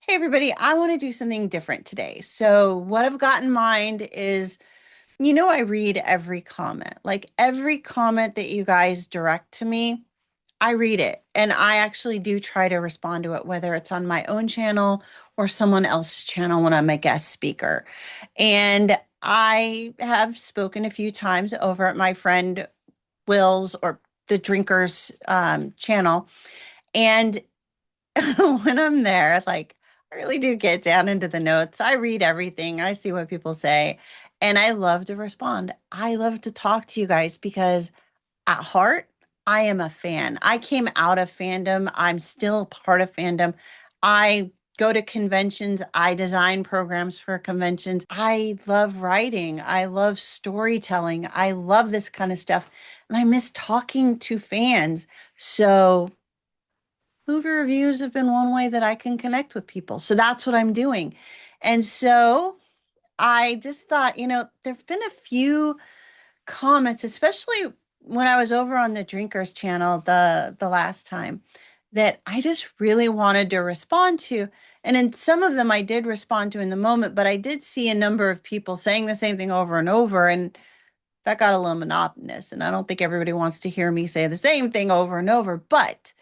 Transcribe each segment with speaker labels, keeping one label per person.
Speaker 1: Hey, everybody, I want to do something different today. So, what I've got in mind is, I read every comment. Like every comment that you guys direct to me, I read it. And I actually do try to respond to it, whether it's on my own channel or someone else's channel when I'm a guest speaker. And I have spoken a few times over at my friend Will's or the Drinkers channel. And when I'm there, like I really do get down into the notes. I read everything. I see what people say, and I love to respond. I love to talk to you guys because at heart, I am a fan. I came out of fandom. I'm still part of fandom. I go to conventions. I design programs for conventions. I love writing. I love storytelling. I love this kind of stuff. And I miss talking to fans. So movie reviews have been one way that I can connect with people. So that's what I'm doing. And so I just thought, there've been a few comments, especially when I was over on the Drinkers channel the last time, that I just really wanted to respond to. And in some of them I did respond to in the moment, but I did see a number of people saying the same thing over and over, and that got a little monotonous. And I don't think everybody wants to hear me say the same thing over and over, but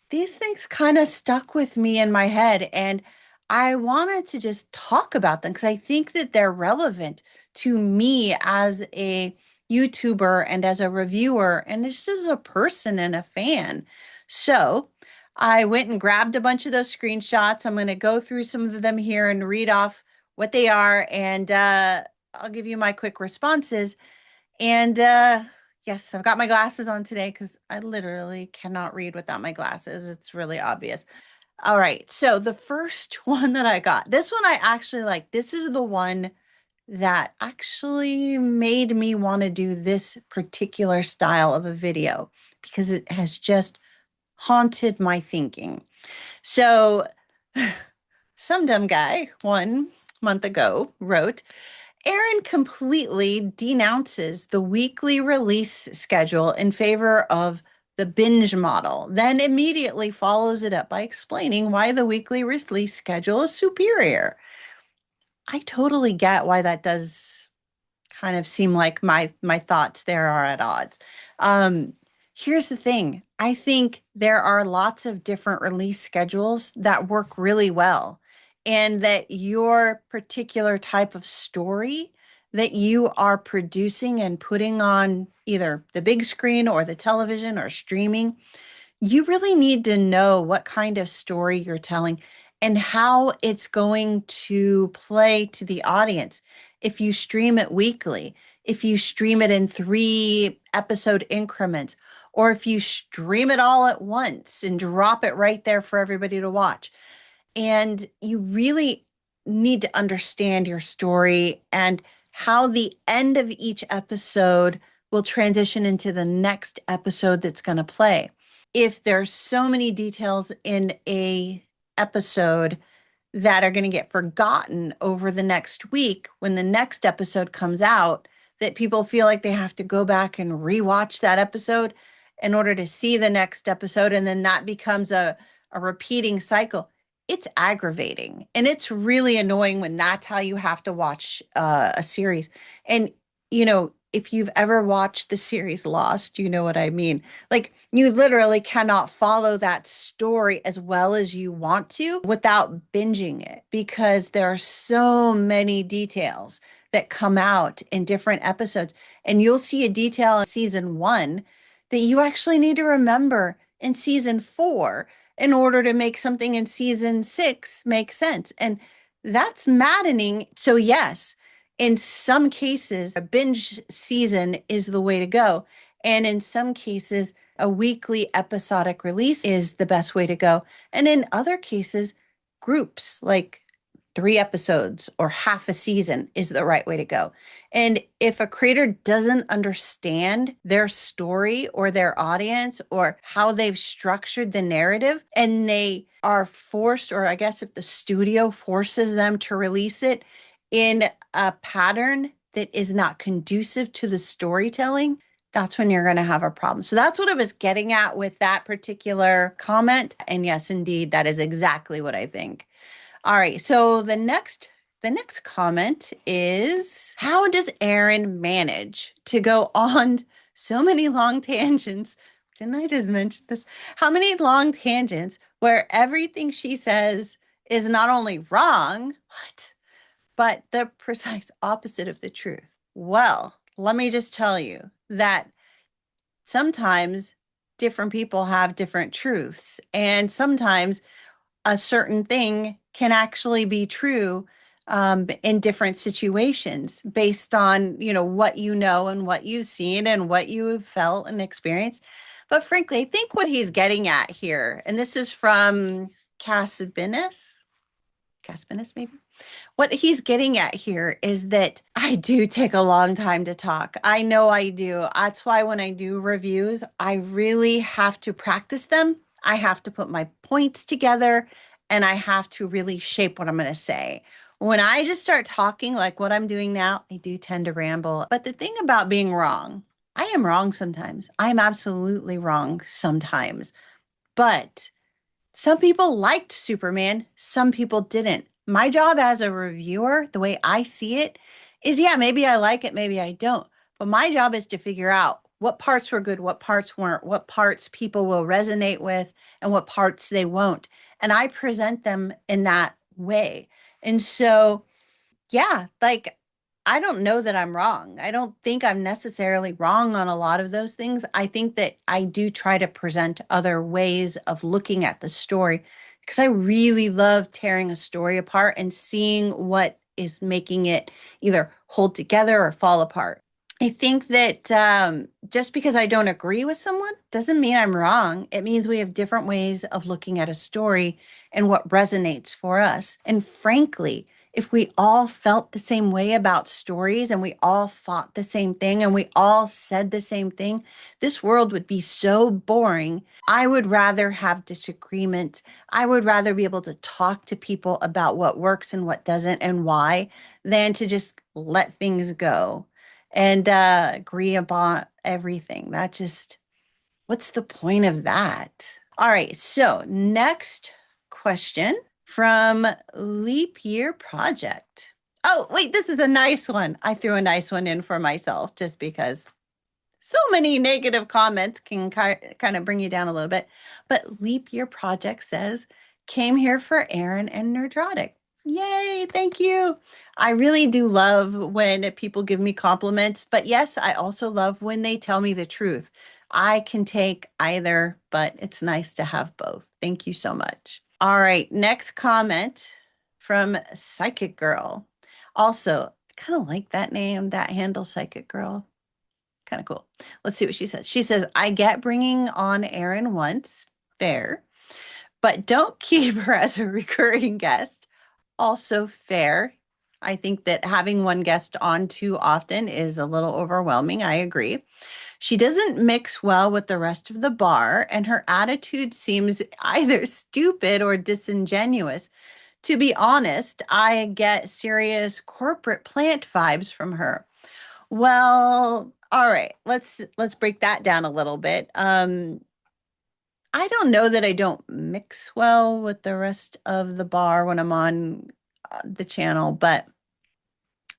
Speaker 1: these things kind of stuck with me in my head, and I wanted to just talk about them because I think that they're relevant to me as a YouTuber and as a reviewer and just as a person and a fan. So I went and grabbed a bunch of those screenshots. I'm going to go through some of them here and read off what they are, and I'll give you my quick responses. And yes, I've got my glasses on today because I literally cannot read without my glasses. It's really obvious. All right. So the first one that I got, this one I actually like. This is the one that actually made me want to do this particular style of a video because it has just haunted my thinking. So some dumb guy 1 month ago wrote, Erin completely denounces the weekly release schedule in favor of the binge model, then immediately follows it up by explaining why the weekly release schedule is superior. I totally get why that does kind of seem like my thoughts there are at odds. Um, Here's the thing. I think there are lots of different release schedules that work really well, and that your particular type of story that you are producing and putting on either the big screen or the television or streaming, you really need to know what kind of story you're telling and how it's going to play to the audience. If you stream it weekly, if you stream it in 3 episode increments, or if you stream it all at once and drop it right there for everybody to watch. And you really need to understand your story and how the end of each episode will transition into the next episode that's going to play. If there's so many details in a episode that are going to get forgotten over the next week when the next episode comes out, that people feel like they have to go back and rewatch that episode in order to see the next episode, and then that becomes a repeating cycle. It's aggravating, and it's really annoying when that's how you have to watch a series. And if you've ever watched the series Lost, you know what I mean. Like, you literally cannot follow that story as well as you want to without binging it because there are so many details that come out in different episodes. And you'll see a detail in season 1 that you actually need to remember in season 4 in order to make something in season 6 make sense. And that's maddening. So, yes, in some cases, a binge season is the way to go. And in some cases, a weekly episodic release is the best way to go. And in other cases, groups like 3 episodes or half a season is the right way to go. And if a creator doesn't understand their story or their audience or how they've structured the narrative, and they are forced, or I guess if the studio forces them to release it in a pattern that is not conducive to the storytelling, that's when you're going to have a problem. So that's what I was getting at with that particular comment. And yes, indeed, that is exactly what I think. All right. So the next comment is, how does Erin manage to go on so many long tangents? Didn't I just mention this? How many long tangents where everything she says is not only wrong, but the precise opposite of the truth? Well, let me just tell you that sometimes different people have different truths, and sometimes a certain thing can actually be true in different situations based on, what you know and what you've seen and what you've felt and experienced. But frankly, I think what he's getting at here, and this is from Caspinis, maybe. What he's getting at here is that I do take a long time to talk. I know I do. That's why when I do reviews, I really have to practice them. I have to put my points together and I have to really shape what I'm going to say. When I just start talking like what I'm doing now, I do tend to ramble. But the thing about being wrong, I am wrong sometimes. I am absolutely wrong sometimes. But some people liked Superman, some people didn't. My job as a reviewer, the way I see it, is yeah, maybe I like it, maybe I don't. But my job is to figure out what parts were good, what parts weren't, what parts people will resonate with, and what parts they won't. And I present them in that way. And so yeah, like I don't know that I'm wrong. I don't think I'm necessarily wrong on a lot of those things. I think that I do try to present other ways of looking at the story because I really love tearing a story apart and seeing what is making it either hold together or fall apart. I think that just because I don't agree with someone doesn't mean I'm wrong. It means we have different ways of looking at a story and what resonates for us. And frankly, if we all felt the same way about stories and we all thought the same thing and we all said the same thing, this world would be so boring. I would rather have disagreement. I would rather be able to talk to people about what works and what doesn't and why than to just let things go and agree upon everything. That just, what's the point of that? All right. So, next question from Leap Year Project. Oh, wait, this is a nice one. I threw a nice one in for myself just because so many negative comments can kind of bring you down a little bit. But Leap Year Project says, came here for Erin and Nerdrodic. Yay, thank you. I really do love when people give me compliments, but yes, I also love when they tell me the truth. I can take either, but it's nice to have both. Thank you so much. All right, next comment from Psychic Girl. Also, kind of like that name, that handle, Psychic Girl. Kind of cool. Let's see what she says. She says, I get bringing on Erin once, fair, but don't keep her as a recurring guest. Also fair. I think that having one guest on too often is a little overwhelming. I agree. She doesn't mix well with the rest of the bar, and her attitude seems either stupid or disingenuous. To be honest, I get serious corporate plant vibes from her. Well, all right. Let's break that down a little bit. I don't know that I don't mix well with the rest of the bar when I'm on the channel, but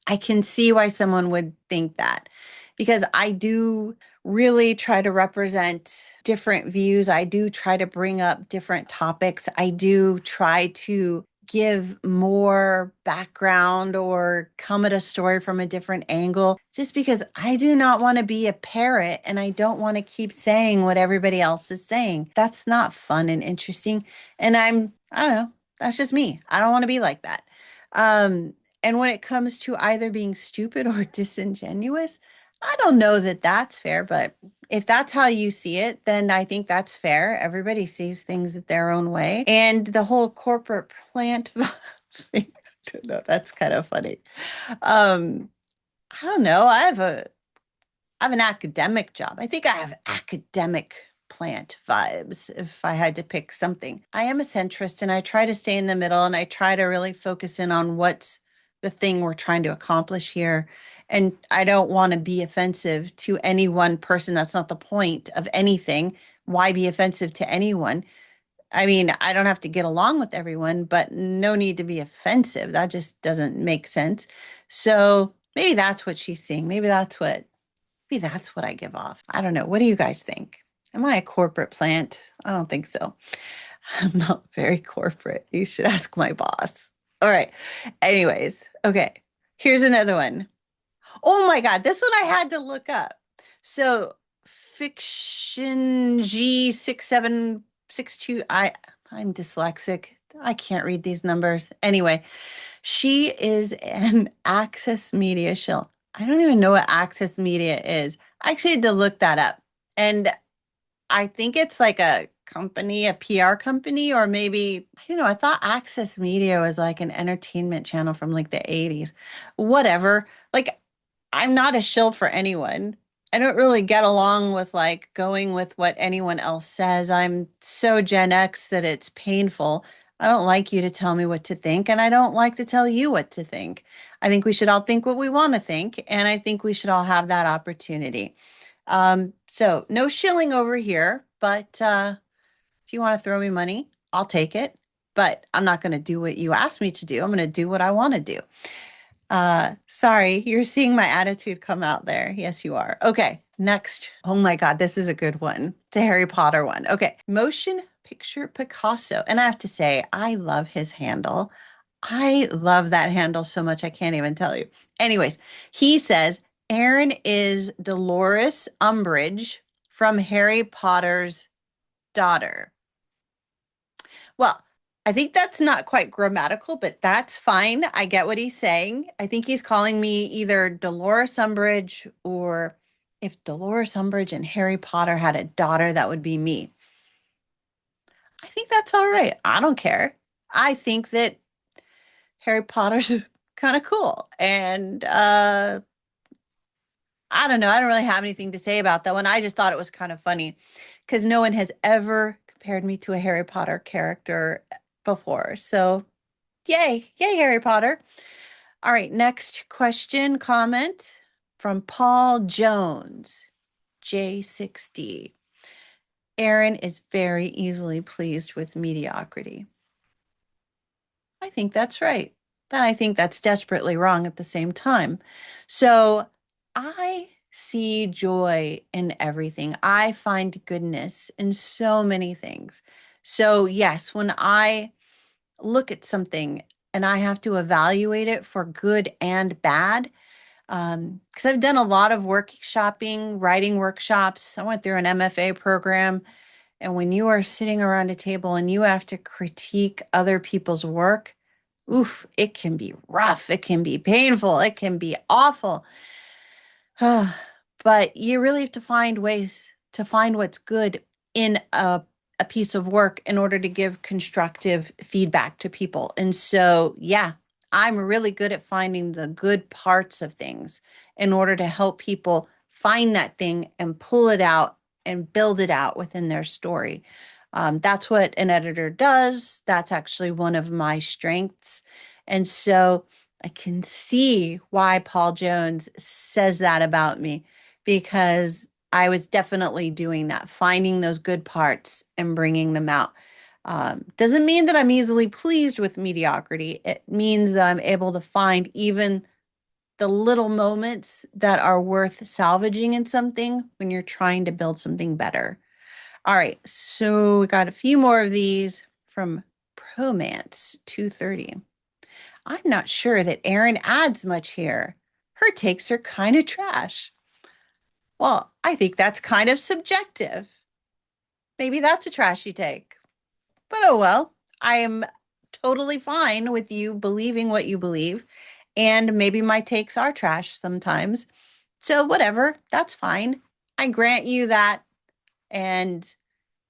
Speaker 1: I can see why someone would think that because I do really try to represent different views. I do try to bring up different topics. I do try to give more background or come at a story from a different angle just because I do not want to be a parrot and I don't want to keep saying what everybody else is saying. That's not fun and interesting. And I don't know, that's just me. I don't want to be like that. Um, and when it comes to either being stupid or disingenuous, I don't know that that's fair, but if that's how you see it, then I think that's fair. Everybody sees things their own way. And the whole corporate plant thing, I don't know, that's kind of funny. Um, I don't know. I have an academic job. I think I have academic plant vibes if I had to pick something. I am a centrist and I try to stay in the middle and I try to really focus in on what's the thing we're trying to accomplish here. And I don't want to be offensive to any one person. That's not the point of anything. Why be offensive to anyone? I mean, I don't have to get along with everyone, but no need to be offensive. That just doesn't make sense. So maybe that's what she's seeing. Maybe that's what I give off. I don't know. What do you guys think? Am I a corporate plant? I don't think so. I'm not very corporate. You should ask my boss. All right. Anyways, okay. Here's another one. Oh my God, this one I had to look up. So Fiction G6762. I'm dyslexic. I can't read these numbers. Anyway, she is an Access Media shill. I don't even know what Access Media is. I actually had to look that up. And I think it's like a company, a PR company, or maybe, I thought Access Media was like an entertainment channel from like the 80s. Whatever. Like, I'm not a shill for anyone. I don't really get along with like going with what anyone else says. I'm so Gen X that it's painful. I don't like you to tell me what to think, and I don't like to tell you what to think. I think we should all think what we want to think, and I think we should all have that opportunity. So no shilling over here, but if you want to throw me money, I'll take it. But I'm not going to do what you asked me to do. I'm going to do what I want to do. Sorry, you're seeing my attitude come out there. Yes, you are. Okay, next. Oh my God, this is a good one. It's a Harry Potter one. Okay, Motion Picture Picasso. And I have to say, I love his handle. I love that handle so much, I can't even tell you. Anyways, he says, Erin is Dolores Umbridge from Harry Potter's daughter. Well, I think that's not quite grammatical, but that's fine. I get what he's saying. I think he's calling me either Dolores Umbridge, or if Dolores Umbridge and Harry Potter had a daughter, that would be me. I think that's all right. I don't care. I think that Harry Potter's kind of cool. And I don't know. I don't really have anything to say about that one. I just thought it was kind of funny because no one has ever compared me to a Harry Potter character before. So, yay, yay, Harry Potter. All right, next question, comment from Paul Jones, J60. Erin is very easily pleased with mediocrity. I think that's right. But I think that's desperately wrong at the same time. So I see joy in everything. I find goodness in so many things. So, yes, when I look at something and I have to evaluate it for good and bad, because I've done a lot of workshopping, writing workshops. I went through an MFA program. And when you are sitting around a table and you have to critique other people's work, oof, it can be rough. It can be painful. It can be awful. But you really have to find ways to find what's good in a piece of work in order to give constructive feedback to people. And so, yeah, I'm really good at finding the good parts of things in order to help people find that thing and pull it out and build it out within their story. That's what an editor does. That's actually one of my strengths. And so I can see why Paul Jones says that about me, because I was definitely doing that, finding those good parts and bringing them out. Doesn't mean that I'm easily pleased with mediocrity. It means that I'm able to find even the little moments that are worth salvaging in something when you're trying to build something better. All right, so we got a few more of these from Promance 230. I'm not sure that Erin adds much here. Her takes are kind of trash. Well, I think that's kind of subjective. Maybe that's a trashy take. But oh well, I am totally fine with you believing what you believe. And maybe my takes are trash sometimes. So whatever, that's fine. I grant you that. And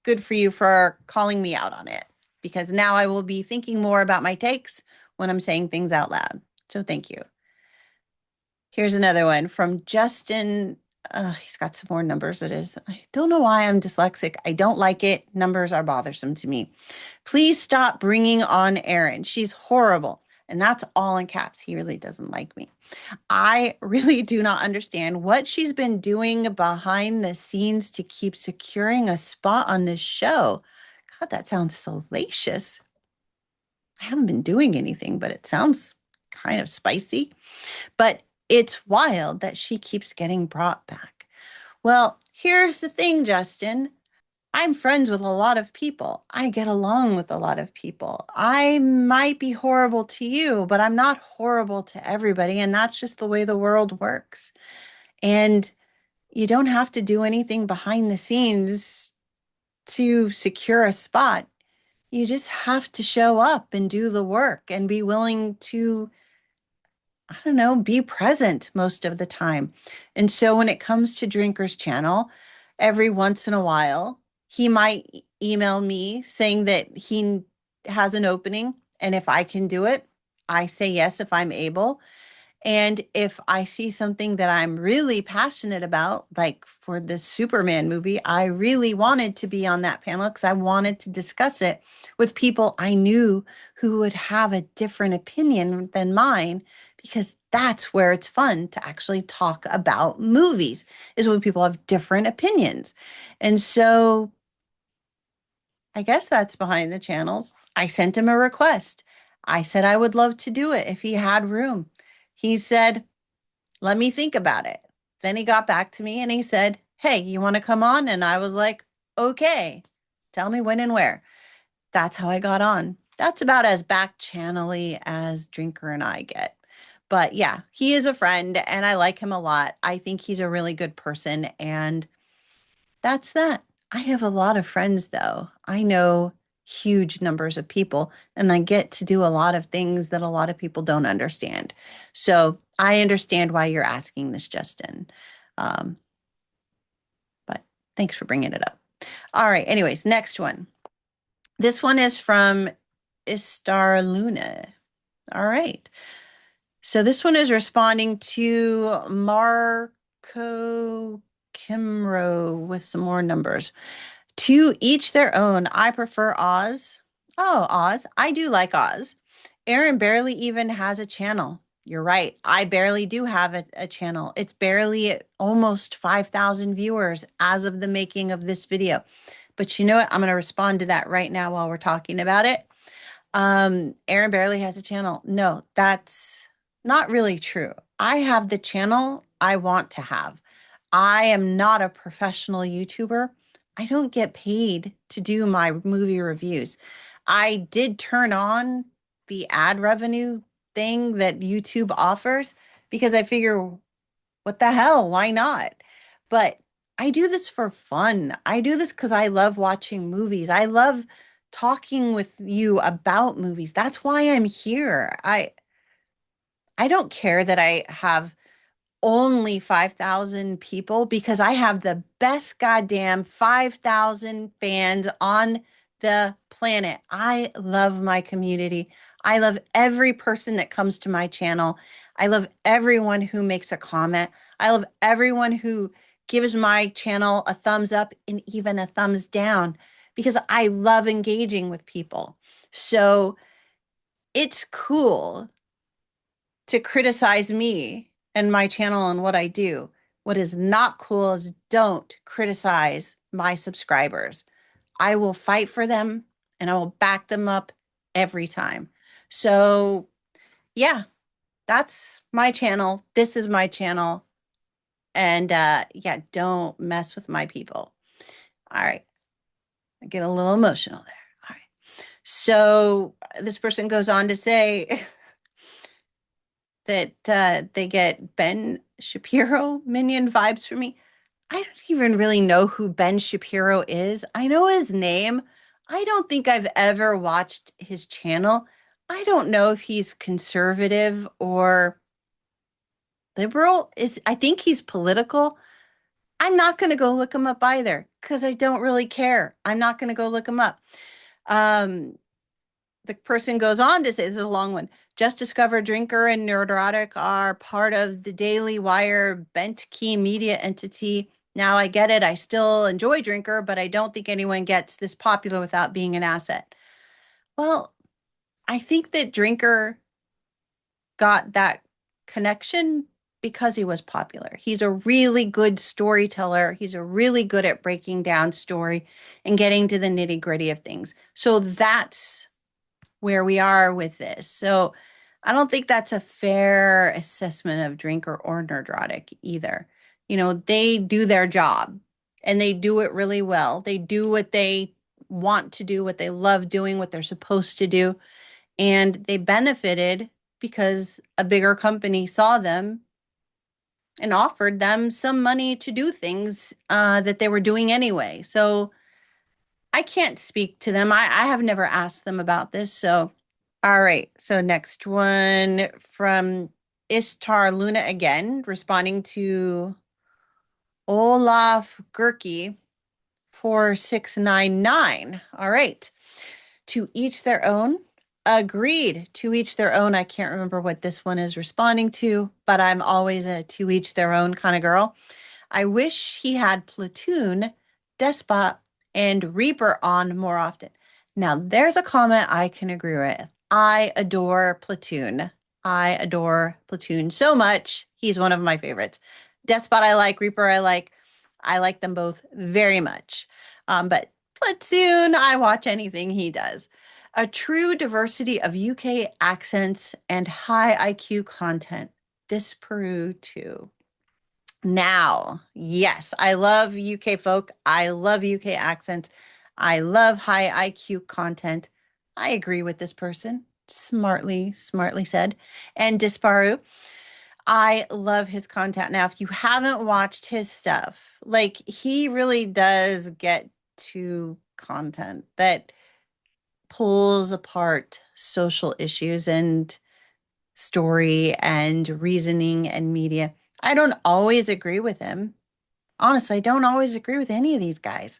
Speaker 1: good for you for calling me out on it, because now I will be thinking more about my takes when I'm saying things out loud. So thank you. Here's another one from Justin. He's got some more numbers. I don't know why I'm dyslexic. I don't like it. Numbers are bothersome to me. Please stop bringing on Erin. She's horrible. And that's all in caps. He really doesn't like me. I really do not understand what she's been doing behind the scenes to keep securing a spot on this show. God, that sounds salacious. I haven't been doing anything, but it sounds kind of spicy. But it's wild that she keeps getting brought back. Well, here's the thing, Justin. I'm friends with a lot of people. I get along with a lot of people. I might be horrible to you, but I'm not horrible to everybody. And that's just the way the world works. And you don't have to do anything behind the scenes to secure a spot. You just have to show up and do the work and be willing to, I don't know, be present most of the time. And so when it comes to Drinker's Channel, every once in a while, he might email me saying that he has an opening. And if I can do it, I say yes if I'm able. And if I see something that I'm really passionate about, like for the Superman movie, I really wanted to be on that panel because I wanted to discuss it with people I knew who would have a different opinion than mine, because that's where it's fun to actually talk about movies, is when people have different opinions. And so I guess that's behind the channels. I sent him a request. I said I would love to do it if he had room. He said, let me think about it. Then he got back to me and he said, hey, you want to come on? And I was like, okay, tell me when and where. That's how I got on. That's about as back channely as Drinker and I get. But yeah, he is a friend and I like him a lot. I think he's a really good person. And that's that. I have a lot of friends, though. I know huge numbers of people, and I get to do a lot of things that a lot of people don't understand. So I understand why you're asking this, Justin. Um, but thanks for bringing it up. All right. Anyways, next one. This one is from Istar Luna. All right. So this one is responding to Marco Kimro with some more numbers. To each their own. I prefer Oz. Oh, Oz. I do like Oz. Erin barely even has a channel. You're right. I barely do have a channel. It's barely at almost 5,000 viewers as of the making of this video. But you know what? I'm going to respond to that right now while we're talking about it. Erin barely has a channel. No, that's not really true. I have the channel I want to have. I am not a professional YouTuber. I don't get paid to do my movie reviews. I did turn on the ad revenue thing that YouTube offers because I figure, what the hell? Why not? But I do this for fun. I do this because I love watching movies. I love talking with you about movies. That's why I'm here. I don't care that I have only 5,000 people, because I have the best goddamn 5,000 fans on the planet. I love my community. I love every person that comes to my channel. I love everyone who makes a comment. I love everyone who gives my channel a thumbs up and even a thumbs down, because I love engaging with people. So it's cool to criticize me and my channel and what I do. What is not cool is don't criticize my subscribers. I will fight for them and I will back them up every time. So, yeah, that's my channel. This is my channel. And yeah, don't mess with my people. All right. I get a little emotional there. All right. So, this person goes on to say, that they get Ben Shapiro Minion vibes from me. I don't even really know who Ben Shapiro is. I know his name. I don't think I've ever watched his channel. I don't know if he's conservative or liberal. I think he's political. I'm not going to go look him up either because I don't really care. I'm not going to go look him up. Um, the person goes on to say, this is a long one. Just Discover Drinker and Nerdrodic are part of the Daily Wire Bent Key media entity. Now I get it. I still enjoy Drinker, but I don't think anyone gets this popular without being an asset. Well, I think that Drinker got that connection because he was popular. He's a really good storyteller. He's a really good at breaking down story and getting to the nitty-gritty of things. So that's where we are with this. So I don't think that's a fair assessment of Drinker or Nerdrodic either. They do their job and they do it really well. They do what they want to do, what they love doing, what they're supposed to do. And they benefited because a bigger company saw them and offered them some money to do things that they were doing anyway. So I can't speak to them. I have never asked them about this. So, all right. So, next one from Ishtar Luna again, responding to Olaf Gurki 4699. All right. To each their own. Agreed. To each their own. I can't remember what this one is responding to, but I'm always a to each their own kind of girl. I wish he had Platoon, Despot, and Reaper on more often. Now, there's a comment I can agree with. I adore Platoon. I adore Platoon so much. He's one of my favorites. Despot, I like. Reaper, I like. I like them both very much. But Platoon, I watch anything he does. A true diversity of UK accents and high IQ content. Disparu too. Now, yes, I love UK folk. I love UK accents. I love high IQ content. I agree with this person. Smartly said. And Disparu, I love his content. Now, if you haven't watched his stuff, like he really does get to content that pulls apart social issues and story and reasoning and media. I don't always agree with him. Honestly, I don't always agree with any of these guys,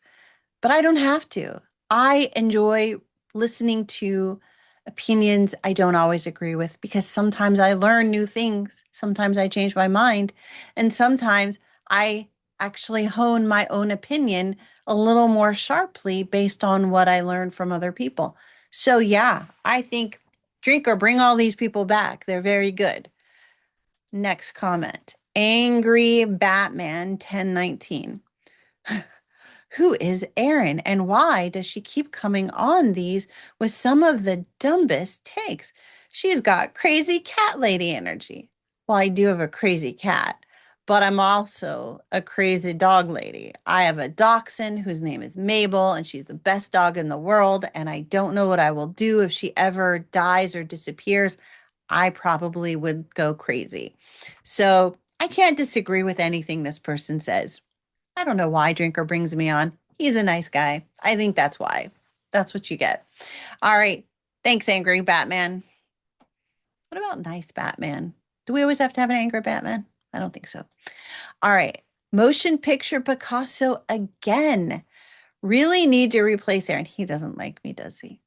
Speaker 1: but I don't have to. I enjoy listening to opinions I don't always agree with because sometimes I learn new things. Sometimes I change my mind. And sometimes I actually hone my own opinion a little more sharply based on what I learned from other people. So, yeah, I think drink or bring all these people back. They're very good. Next comment. Angry Batman 1019. Who is Erin and why does she keep coming on these with some of the dumbest takes? She's got crazy cat lady energy. Well, I do have a crazy cat, but I'm also a crazy dog lady. I have a dachshund whose name is Mabel, and she's the best dog in the world. And I don't know what I will do if she ever dies or disappears. I probably would go crazy. So I can't disagree with anything this person says. I don't know why Drinker brings me on. He's a nice guy. I think that's why. That's what you get. All right. Thanks, Angry Batman. What about nice Batman? Do we always have to have an angry Batman? I don't think so. All right. Motion picture Picasso again. Really need to replace Erin. He doesn't like me, does he?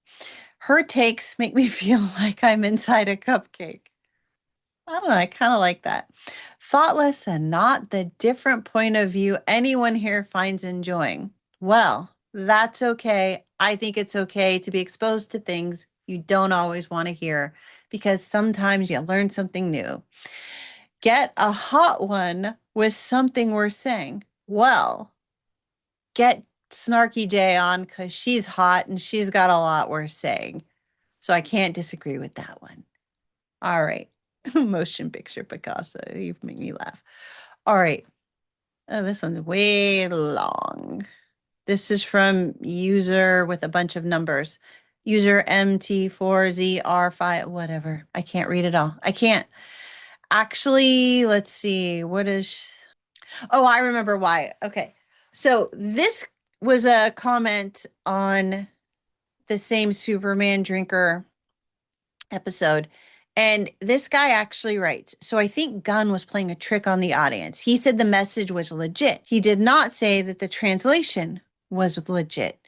Speaker 1: Her takes make me feel like I'm inside a cupcake. I don't know. I kind of like that. Thoughtless and not the different point of view anyone here finds enjoying. Well, that's okay. I think it's okay to be exposed to things you don't always want to hear because sometimes you learn something new. Get a hot one with something we're saying. Well, get Snarky J on because she's hot and she's got a lot we're saying. So I can't disagree with that one. All right. Motion picture Picasso. You've made me laugh. All right. Oh, this one's way long. This is from user with a bunch of numbers. User MT4ZR5, whatever. I can't read it all. I can't. Actually, let's see. What is. Oh, I remember why. Okay. So this was a comment on the same Superman drinker episode. And this guy actually writes, so I think Gunn was playing a trick on the audience. He said the message was legit. He did not say that the translation was legit.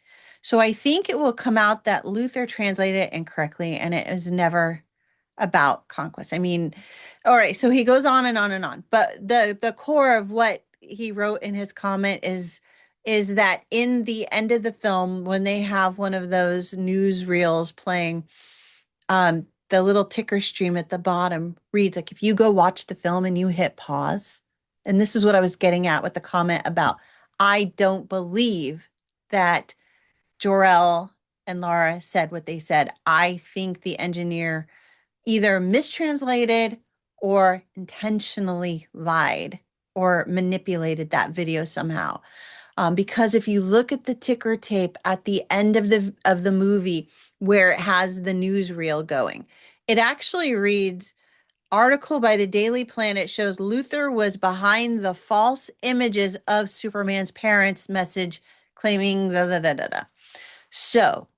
Speaker 1: So I think it will come out that Luther translated it incorrectly and it was never about conquest. I mean, all right, so he goes on and on and on. But the core of what he wrote in his comment is that in the end of the film, when they have one of those news reels playing, the little ticker stream at the bottom reads like if you go watch the film and you hit pause, and this is what I was getting at with the comment about I don't believe that Jor-El and Laura said what they said. I think the engineer either mistranslated or intentionally lied or manipulated that video somehow. Because if you look at the ticker tape at the end of the movie where it has the newsreel going, it actually reads article by the Daily Planet shows Luther was behind the false images of Superman's parents message claiming da da da da da. So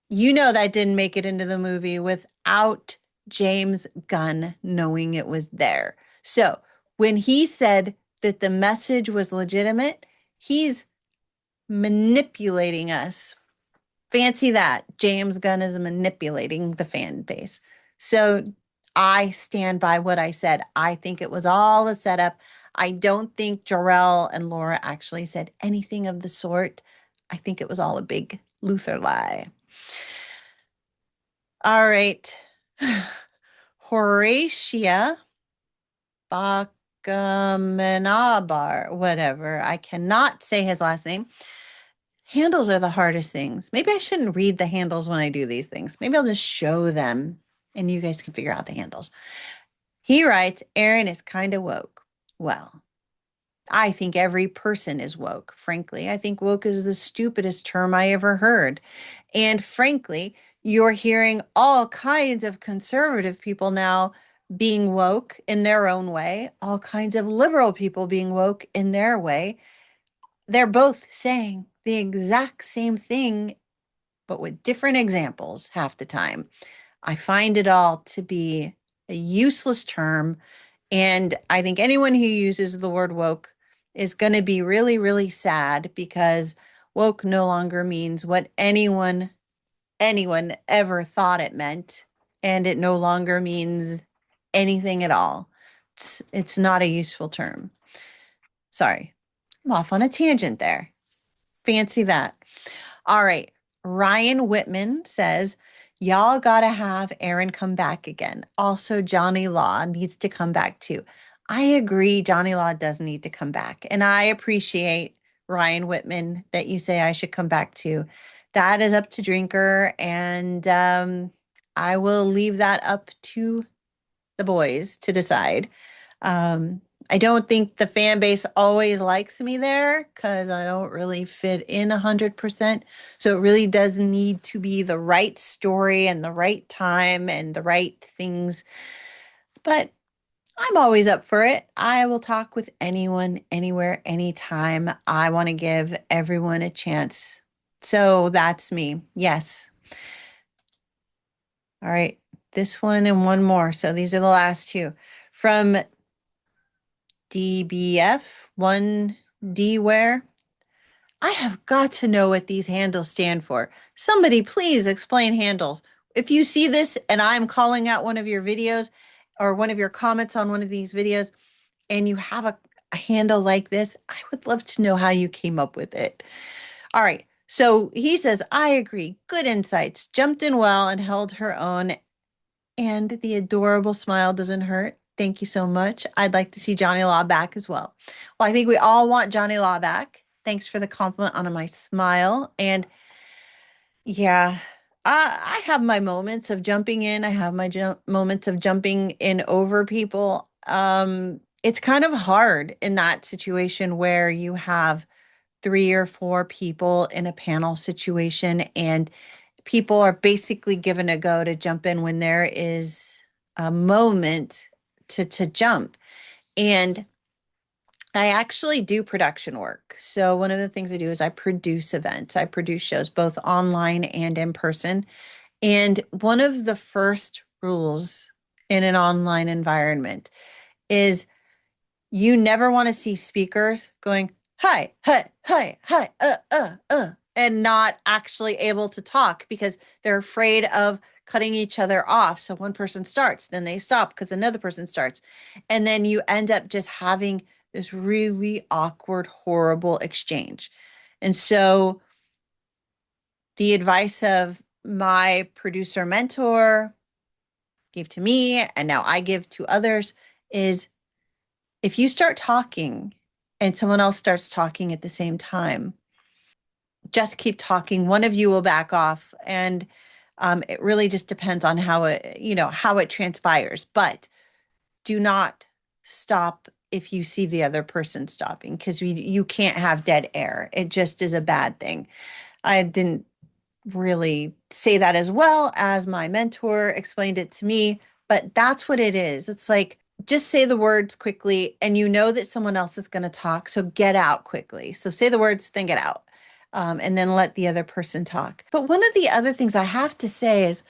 Speaker 1: you know that didn't make it into the movie without James Gunn knowing it was there. So when he said that the message was legitimate, he's manipulating us. Fancy that. James Gunn is manipulating the fan base. So I stand by what I said. I think it was all a setup. I don't think Jor-El and Laura actually said anything of the sort. I think it was all a big Luther lie. All right. Horatia Bakamenabar, whatever. I cannot say his last name. Handles are the hardest things. Maybe I shouldn't read the handles when I do these things. Maybe I'll just show them and you guys can figure out the handles. He writes, Erin is kind of woke. Well, I think every person is woke, frankly. I think woke is the stupidest term I ever heard. And frankly, you're hearing all kinds of conservative people now being woke in their own way, all kinds of liberal people being woke in their way. They're both saying the exact same thing, but with different examples half the time. I find it all to be a useless term. And I think anyone who uses the word woke is going to be really, really sad because woke no longer means what anyone ever thought it meant. And it no longer means anything at all. It's not a useful term. Sorry, I'm off on a tangent there. Fancy that. All right. Ryan Whitman says, y'all got to have Erin come back again. Also, Johnny Law needs to come back too. I agree. Johnny Law does need to come back. And I appreciate, Ryan Whitman, that you say I should come back too. That is up to Drinker. And I will leave that up to the boys to decide. I don't think the fan base always likes me there because I don't really fit in 100%. So it really does need to be the right story and the right time and the right things. But I'm always up for it. I will talk with anyone, anywhere, anytime. I want to give everyone a chance. So that's me. Yes. All right. This one and one more. So these are the last two. From DBF, 1Dware. I have got to know what these handles stand for. Somebody please explain handles. If you see this and I'm calling out one of your videos or one of your comments on one of these videos and you have a handle like this, I would love to know how you came up with it. All right. So he says, I agree. Good insights. Jumped in well and held her own. And the adorable smile doesn't hurt. Thank you so much. I'd like to see Johnny Law back as well. Well, I think we all want Johnny Law back. Thanks for the compliment on my smile. And yeah, I have my moments of jumping in. I have my moments of jumping in over people. It's kind of hard in that situation where you have 3 or 4 people in a panel situation and people are basically given a go to jump in when there is a moment to jump. And I actually do production work. So one of the things I do is I produce events. I produce shows both online and in person. And one of the first rules in an online environment is you never want to see speakers going, hi, hi, hi, hi, and not actually able to talk because they're afraid of cutting each other off. So one person starts, then they stop because another person starts. And then you end up just having this really awkward, horrible exchange. And so the advice of my producer mentor, gave to me and now I give to others is if you start talking and someone else starts talking at the same time, just keep talking. One of you will back off. And it really just depends on how it transpires. But do not stop if you see the other person stopping because you can't have dead air. It just is a bad thing. I didn't really say that as well as my mentor explained it to me, but that's what it is. It's like just say the words quickly and you know that someone else is going to talk. So get out quickly. So say the words, then get out. And then let the other person talk. But one of the other things I have to say is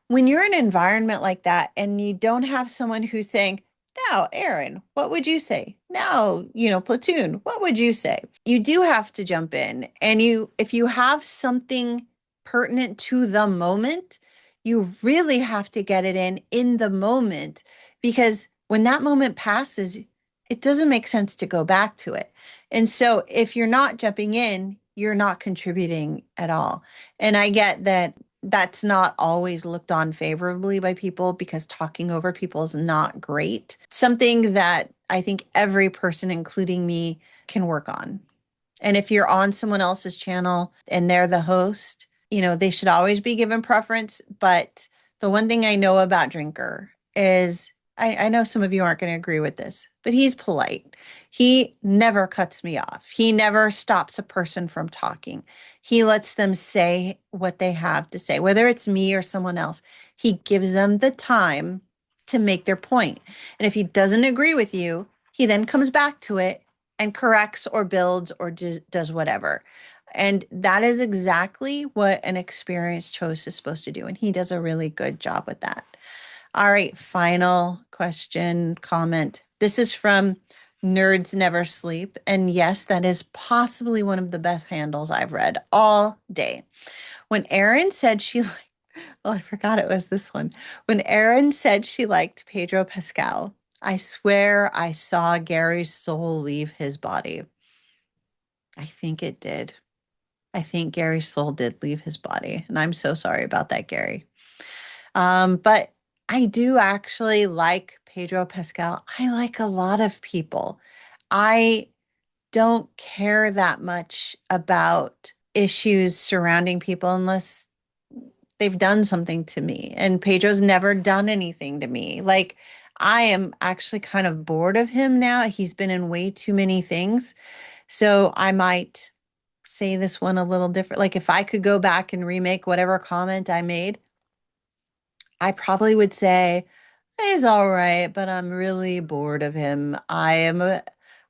Speaker 1: when you're in an environment like that and you don't have someone who's saying, now, Erin, what would you say? Now, Platoon, what would you say? You do have to jump in. And if you have something pertinent to the moment, you really have to get it in the moment because when that moment passes, it doesn't make sense to go back to it. And so if you're not jumping in, you're not contributing at all. And I get that that's not always looked on favorably by people because talking over people is not great. Something that I think every person, including me, can work on. And if you're on someone else's channel and they're the host, they should always be given preference. But the one thing I know about Drinker is I know some of you aren't going to agree with this, but he's polite. He never cuts me off. He never stops a person from talking. He lets them say what they have to say, whether it's me or someone else. He gives them the time to make their point. And if he doesn't agree with you, he then comes back to it and corrects or builds or does whatever. And that is exactly what an experienced host is supposed to do. And he does a really good job with that. All right, final question, comment. This is from Nerds Never Sleep. And yes, that is possibly one of the best handles I've read all day. When Erin said she liked, oh, I forgot it was this one. When Erin said she liked Pedro Pascal, I swear I saw Gary's soul leave his body. I think it did. I think Gary's soul did leave his body. And I'm so sorry about that, Gary. But I do actually like Pedro Pascal. I like a lot of people. I don't care that much about issues surrounding people unless they've done something to me. And Pedro's never done anything to me. Like, I am actually kind of bored of him now. He's been in way too many things. So I might say this one a little different. Like, if I could go back and remake whatever comment I made, I probably would say, he's all right, but I'm really bored of him. I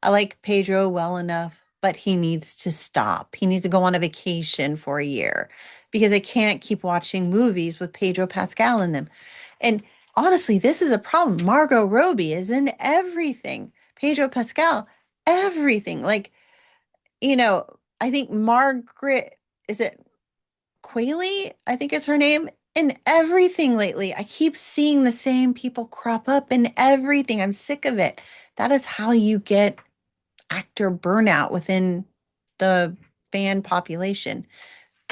Speaker 1: like Pedro well enough, but he needs to stop. He needs to go on a vacation for a year because I can't keep watching movies with Pedro Pascal in them. And honestly, this is a problem. Margot Robbie is in everything. Pedro Pascal, everything. Like, I think Margaret, is it Quayle, I think is her name, in everything lately. I keep seeing the same people crop up in everything. I'm sick of it. That is how you get actor burnout within the fan population.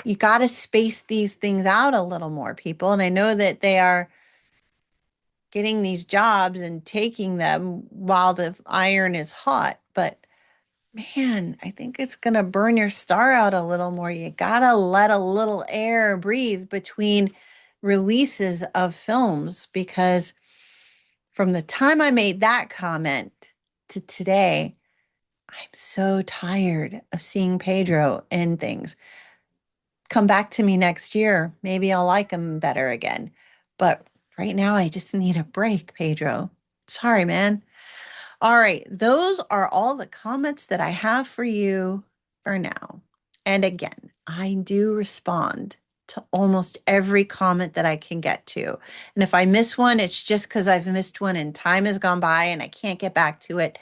Speaker 1: You got to space these things out a little more, people. And I know that they are getting these jobs and taking them while the iron is hot, but man, I think it's going to burn your star out a little more. You got to let a little air breathe between releases of films because from the time I made that comment to today, I'm so tired of seeing Pedro in things. Come back to me next year. Maybe I'll like him better again. But right now, I just need a break, Pedro. Sorry, man. All right, those are all the comments that I have for you for now. And again, I do respond to almost every comment that I can get to. And if I miss one, it's just because I've missed one and time has gone by and I can't get back to it.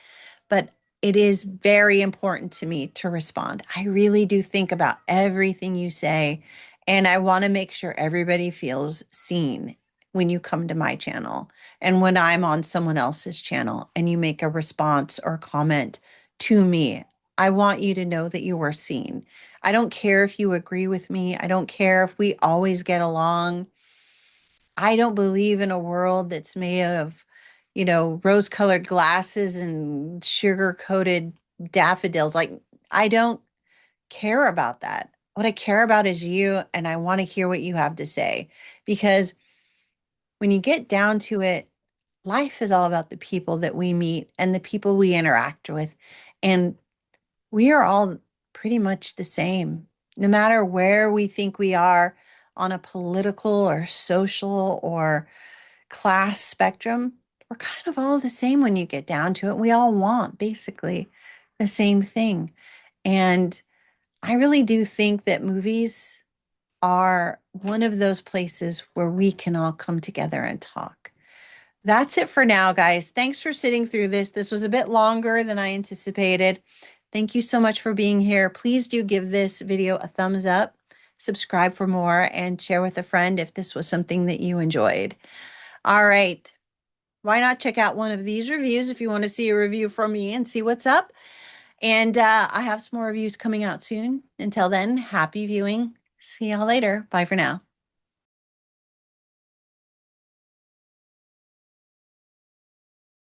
Speaker 1: But it is very important to me to respond. I really do think about everything you say, and I want to make sure everybody feels seen when you come to my channel and when I'm on someone else's channel and you make a response or comment to me. I want you to know that you are seen. I don't care if you agree with me. I don't care if we always get along. I don't believe in a world that's made of, rose-colored glasses and sugar-coated daffodils. Like, I don't care about that. What I care about is you, and I want to hear what you have to say. Because when you get down to it, life is all about the people that we meet and the people we interact with. And we are all pretty much the same, no matter where we think we are on a political or social or class spectrum. We're kind of all the same when you get down to it. We all want basically the same thing. And I really do think that movies are one of those places where we can all come together and talk. That's it for now, guys. Thanks for sitting through this. This was a bit longer than I anticipated. Thank you so much for being here. Please do give this video a thumbs up, subscribe for more, and share with a friend if this was something that you enjoyed. All right. Why not check out one of these reviews if you want to see a review from me and see what's up? And I have some more reviews coming out soon. Until then, happy viewing. See y'all later. Bye for now.